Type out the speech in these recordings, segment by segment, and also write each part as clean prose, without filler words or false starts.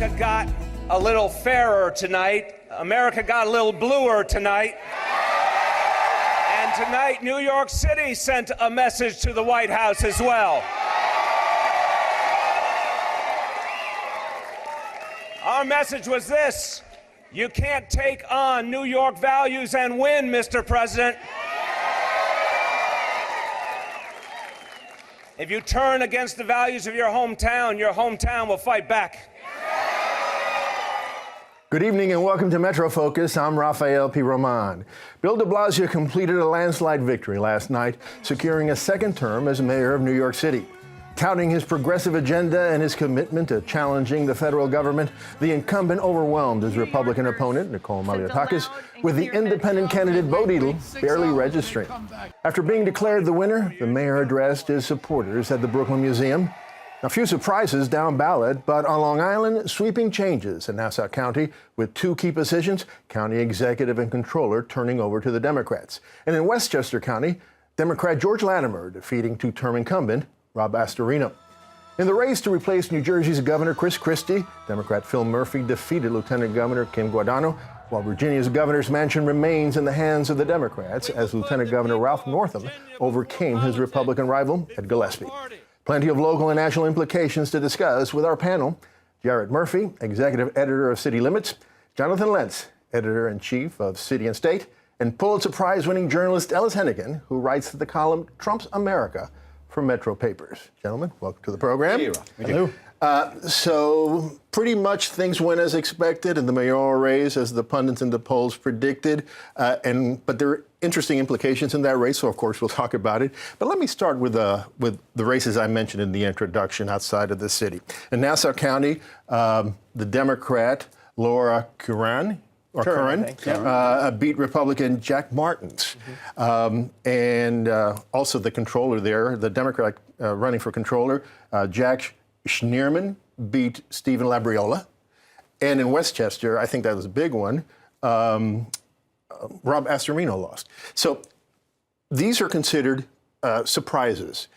America got a little fairer tonight. America got a little bluer tonight. And tonight, New York City sent a message to the White House as well. Our message was this: you can't take on New York values and win, Mr. President. If you turn against the values of your hometown will fight back. Good evening and welcome to Metro Focus. I'm Rafael P. Roman. Bill de Blasio completed a landslide victory last night, securing a second term as mayor of New York City. Touting his progressive agenda and his commitment to challenging the federal government, the incumbent overwhelmed his Republican opponent, Nicole Malliotakis, with the independent candidate Bo Dietl barely registering. After being declared the winner, the mayor addressed his supporters at the Brooklyn Museum. A few surprises down ballot, but on Long Island, sweeping changes in Nassau County with two key positions, county executive and controller, turning over to the Democrats. And in Westchester County, Democrat George Latimer defeating two-term incumbent Rob Astorino. In the race to replace New Jersey's Governor Chris Christie, Democrat Phil Murphy defeated Lieutenant Governor Kim Guadagno, while Virginia's governor's mansion remains in the hands of the Democrats as Lieutenant Governor Ralph Northam overcame his Republican rival Ed Gillespie. Plenty of local and national implications to discuss with our panel: Jarrett Murphy, executive editor of City Limits; Jonathan Lentz, editor-in-chief of City and State; and Pulitzer Prize-winning journalist Ellis Hennigan, who writes the column Trump's America for Metro Papers. Gentlemen, welcome to the program. Hey, hello. So pretty much things went as expected in the mayoral race, as the pundits and the polls predicted. But there are interesting implications in that race, so of course we'll talk about it. But let me start with the races I mentioned in the introduction outside of the city. In Nassau County, the Democrat Laura Curran beat Republican Jack Martins. And also the controller there, the Democrat running for controller, Jack Schneerman, beat Stephen Labriola. And in Westchester, I think that was a big one, Rob Astorino lost. So these are considered surprises.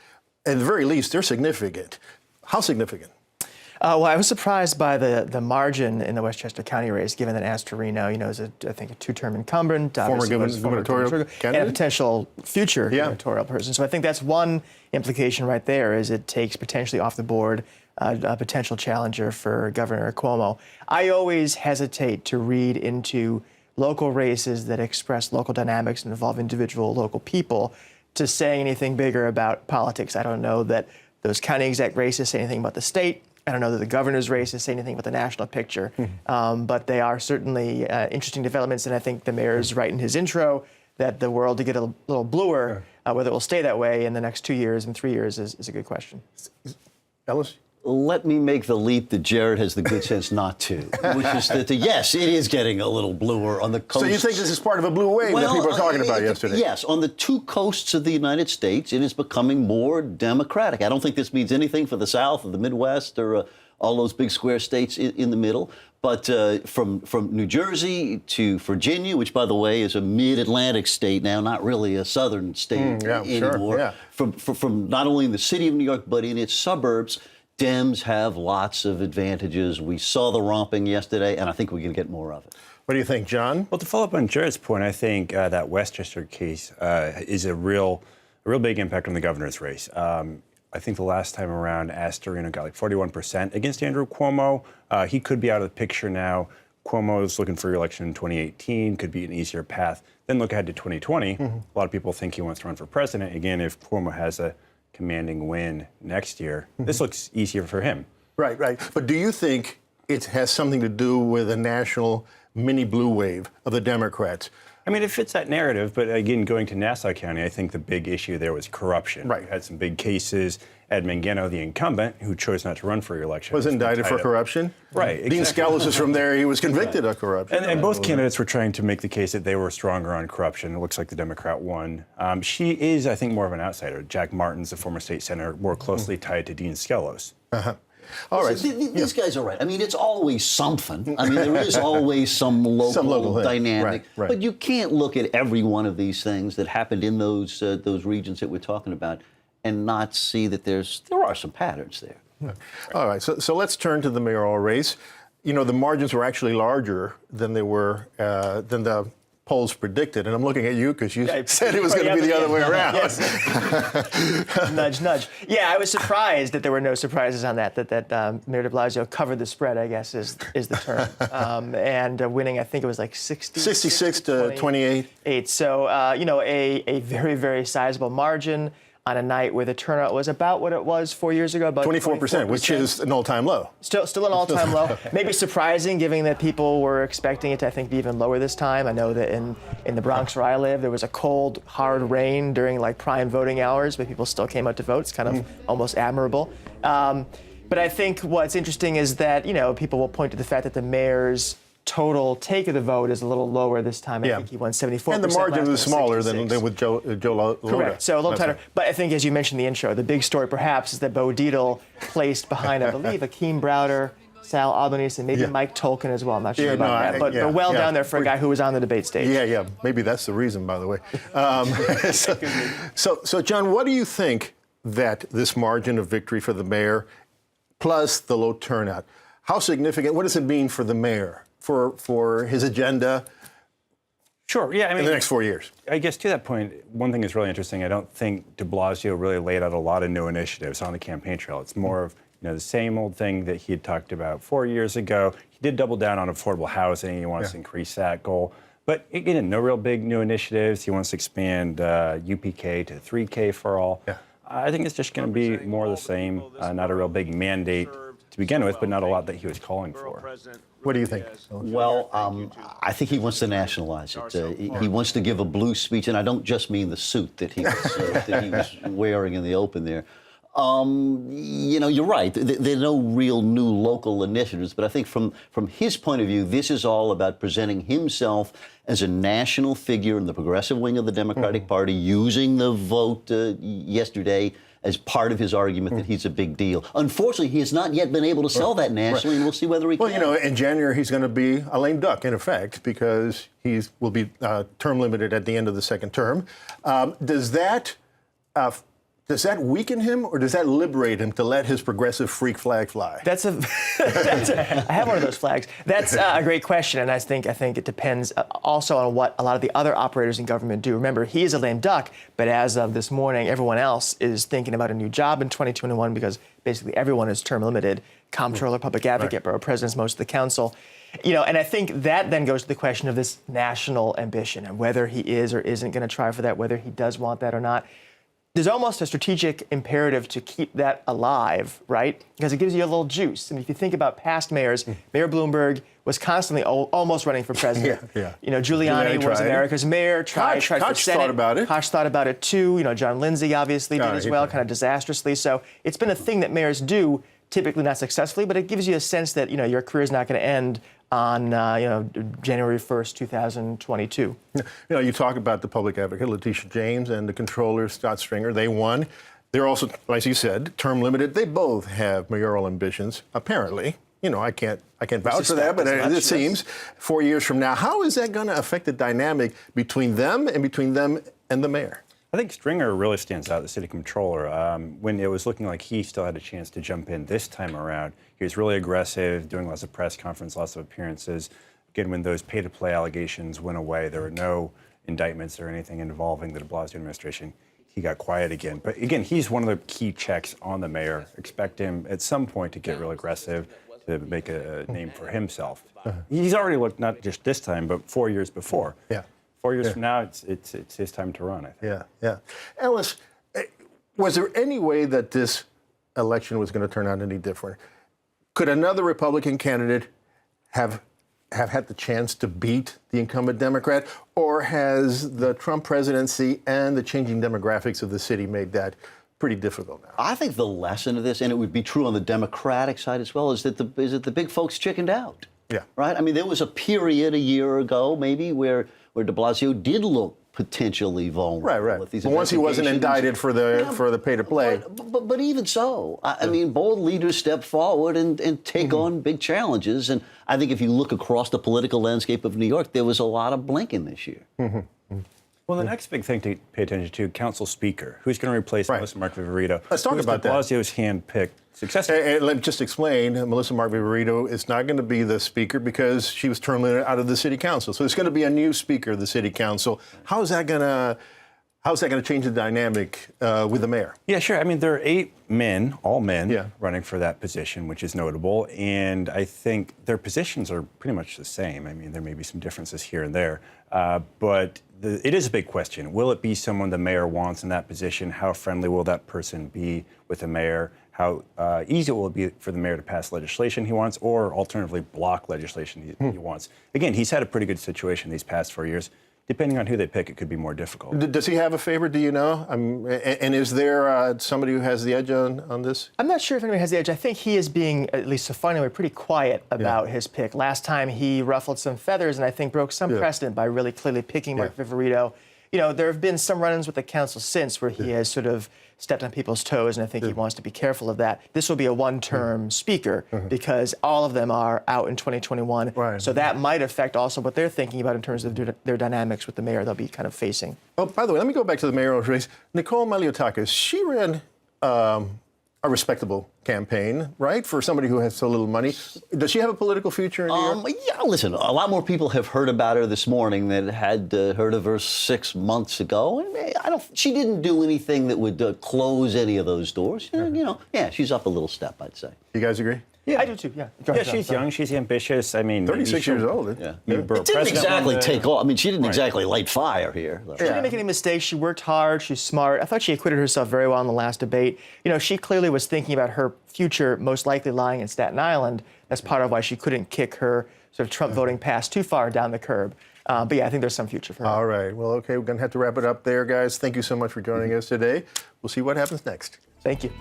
At the very least, they're significant. How significant? Well, I was surprised by the margin in the Westchester County race, given that Astorino, is I think a two-term incumbent, former gubernatorial candidate, and a potential future gubernatorial person. So I think that's one implication right there, is it takes potentially off the board a potential challenger for Governor Cuomo. I always hesitate to read into local races that express local dynamics and involve individual local people to say anything bigger about politics. I don't know that those county exec races say anything about the state. I don't know that the governor's races say anything about the national picture, but they are certainly interesting developments, and I think the mayor's right in his intro that the world to get a little bluer, whether it will stay that way in the next 2 years and 3 years is a good question. Ellis? Let me make the leap that Jared has the good sense not to, which is that, yes, it is getting a little bluer on the coast. So you think this is part of a blue wave that people were talking about yesterday? Yes, on the two coasts of the United States, it is becoming more Democratic. I don't think this means anything for the South or the Midwest or all those big square states in the middle. But from New Jersey to Virginia, which, by the way, is a mid-Atlantic state now, not really a southern state anymore, from not only in the city of New York, but in its suburbs, Dems have lots of advantages. We saw the romping yesterday, and I think we can get more of it. What do you think, John? Well, to follow up on Jared's point, I think that Westchester case is a real big impact on the governor's race. I think the last time around, Astorino got like 41% against Andrew Cuomo. He could be out of the picture now. Cuomo is looking for re-election in 2018, could be an easier path. Then look ahead to 2020. A lot of people think he wants to run for president. Again, if Cuomo has a commanding win next year, this looks easier for him. Right. But do you think it has something to do with a national mini blue wave of the Democrats? I mean, it fits that narrative, but again, going to Nassau County, I think the big issue there was corruption. Right. We had some big cases. Ed Mangano, the incumbent, who chose not to run for re-election, was indicted for corruption. Right. Dean Skelos is from there. He was convicted of corruption. And both candidates were trying to make the case that they were stronger on corruption. It looks like the Democrat won. She is, I think, more of an outsider. Jack Martins, the former state senator, more closely tied to Dean Skelos. All right. These guys are right. I mean, it's always something. I mean, there is always some local dynamic. Right. But you can't look at every one of these things that happened in those regions that we're talking about and not see that there are some patterns there. All right. So let's turn to the mayoral race. you know, the margins were actually larger than they were than the polls predicted. And I'm looking at you because you said it was going to be the other way around. Yes. Nudge, nudge. Yeah, I was surprised that there were no surprises on that Mayor de Blasio covered the spread, I guess is the term. And winning, I think it was like 66 to 28. So, you know, a very, very sizable margin on a night where the turnout was about what it was 4 years ago, about 24%, which is an all-time low. Still an all-time low. Maybe surprising, given that people were expecting it to, I think, be even lower this time. I know that in the Bronx where I live, there was a cold, hard rain during like prime voting hours, but people still came out to vote. It's kind of almost admirable. But I think what's interesting is that, you know, people will point to the fact that the mayor's total take of the vote is a little lower this time. I think he won 74%. And the margin was smaller than with Joe Lhota. Correct. So a little tighter. But I think, as you mentioned in the intro, the big story perhaps is that Bo Dietl placed behind, I believe, Akeem Browder, Sal Albanese, and maybe Mike Tolkien as well. I'm not sure about that. But down there for a guy who was on the debate stage. Yeah. Maybe that's the reason, by the way. So, John, what do you think that this margin of victory for the mayor, plus the low turnout, how significant, what does it mean for the mayor? For his agenda? Sure, yeah. I mean, in the next 4 years. I guess to that point, one thing that's really interesting, I don't think de Blasio really laid out a lot of new initiatives on the campaign trail. It's more of, you know, the same old thing that he had talked about 4 years ago. He did double down on affordable housing. He wants to increase that goal. But again, no real big new initiatives. He wants to expand UPK to 3K for all. Yeah. I think it's just going to be more of the same, not a real big mandate to begin with, but not a lot that he was calling for. What do you think? Well, I think he wants to nationalize it. He wants to give a blue speech, and I don't just mean the suit that he was wearing in the open there. You know, you're right. There are no real new local initiatives, but I think from his point of view, this is all about presenting himself as a national figure in the progressive wing of the Democratic Party, using the vote yesterday as part of his argument that he's a big deal. Unfortunately, he has not yet been able to sell that nationally, and we'll see whether he can. Well, you know, in January, he's going to be a lame duck, in effect, because he will be term limited at the end of the second term. Does that weaken him, or does that liberate him to let his progressive freak flag fly? I have one of those flags. That's a great question, and I think it depends also on what a lot of the other operators in government do. Remember, he is a lame duck, but as of this morning, everyone else is thinking about a new job in 2021 because basically everyone is term limited. Comptroller, public advocate, borough presidents, most of the council. You know, and I think that then goes to the question of this national ambition and whether he is or isn't going to try for that, whether he does want that or not. There's almost a strategic imperative to keep that alive, right? Because it gives you a little juice. And if you think about past mayors, Mayor Bloomberg was constantly almost running for president. You know, Giuliani was America's mayor, tried for Senate. Thought about it. Koch thought about it too. You know, John Lindsay obviously did as well, kind of disastrously. So it's been a thing that mayors do, typically not successfully, but it gives you a sense that, you know, your career is not going to end on, you know, January 1st, 2022. You know, you talk about the public advocate, Letitia James, and the controller, Scott Stringer. They won. They're also, like you said, term limited. They both have mayoral ambitions, apparently. You know, I can't vouch for that, but it seems 4 years from now, how is that going to affect the dynamic between them and the mayor? I think Stringer really stands out, the city controller. When it was looking like he still had a chance to jump in this time around, he was really aggressive, doing lots of press conferences, lots of appearances. Again, when those pay-to-play allegations went away, there were no indictments or anything involving the de Blasio administration. He got quiet again. But again, he's one of the key checks on the mayor. Expect him at some point to get real aggressive, to make a name for himself. He's already looked, not just this time, but 4 years before. 4 years from now, it's his time to run, I think. Yeah. Ellis, was there any way that this election was going to turn out any different? Could another Republican candidate have had the chance to beat the incumbent Democrat, or has the Trump presidency and the changing demographics of the city made that pretty difficult now? I think the lesson of this, and it would be true on the Democratic side as well, is that the big folks chickened out. Right? I mean, there was a period a year ago, maybe, where de Blasio did look potentially vulnerable. Right. With these but once he wasn't indicted for the pay-to-play. But even so, I mean, bold leaders step forward and take on big challenges. And I think if you look across the political landscape of New York, there was a lot of blinking this year. Well, the next big thing to pay attention to, council speaker. Who's going to replace Melissa Mark Viverito? Let's talk about that. De Blasio's hand-picked successor. Let me just explain. Melissa Mark Viverito is not going to be the speaker because she was terminated out of the city council. So it's going to be a new speaker of the city council. How's that going to change the dynamic with the mayor? Yeah, sure. I mean, there are 8 men, all men, Yeah. running for that position, which is notable. And I think their positions are pretty much the same. I mean, there may be some differences here and there. But it is a big question. Will it be someone the mayor wants in that position? How friendly will that person be with the mayor? How easy will it be for the mayor to pass legislation he wants, or alternatively block legislation he wants? Again, he's had a pretty good situation these past 4 years. Depending on who they pick, it could be more difficult. Does he have a favorite? Do you know? And is there somebody who has the edge on this? I'm not sure if anybody has the edge. I think he is being, at least so far anyway, pretty quiet about his pick. Last time he ruffled some feathers and I think broke some precedent by really clearly picking Mark Viverito. You know, there have been some run-ins with the council since where he has sort of stepped on people's toes, and I think he wants to be careful of that. This will be a one-term speaker because all of them are out in 2021. Right. So that might affect also what they're thinking about in terms of their dynamics with the mayor they'll be kind of facing. Oh, by the way, let me go back to the mayoral race. Nicole Maliotakis, she ran a respectable campaign, right, for somebody who has so little money. Does she have a political future in New York? Yeah, listen, a lot more people have heard about her this morning than had heard of her 6 months ago. And she didn't do anything that would close any of those doors. You know, yeah, she's up a little step, I'd say. You guys agree? Yeah, I do too. Yeah. Yeah, she's young, she's ambitious. I mean, 36 years old. Yeah. It It didn't exactly take off. I mean, she didn't exactly light fire here. She didn't make any mistakes. She worked hard. She's smart. I thought she acquitted herself very well in the last debate. You know, she clearly was thinking about her future most likely lying in Staten Island. That's part of why she couldn't kick her sort of Trump voting past too far down the curb. But yeah, I think there's some future for her. All right. Well, okay, we're going to have to wrap it up there, guys. Thank you so much for joining us today. We'll see what happens next. Thank you.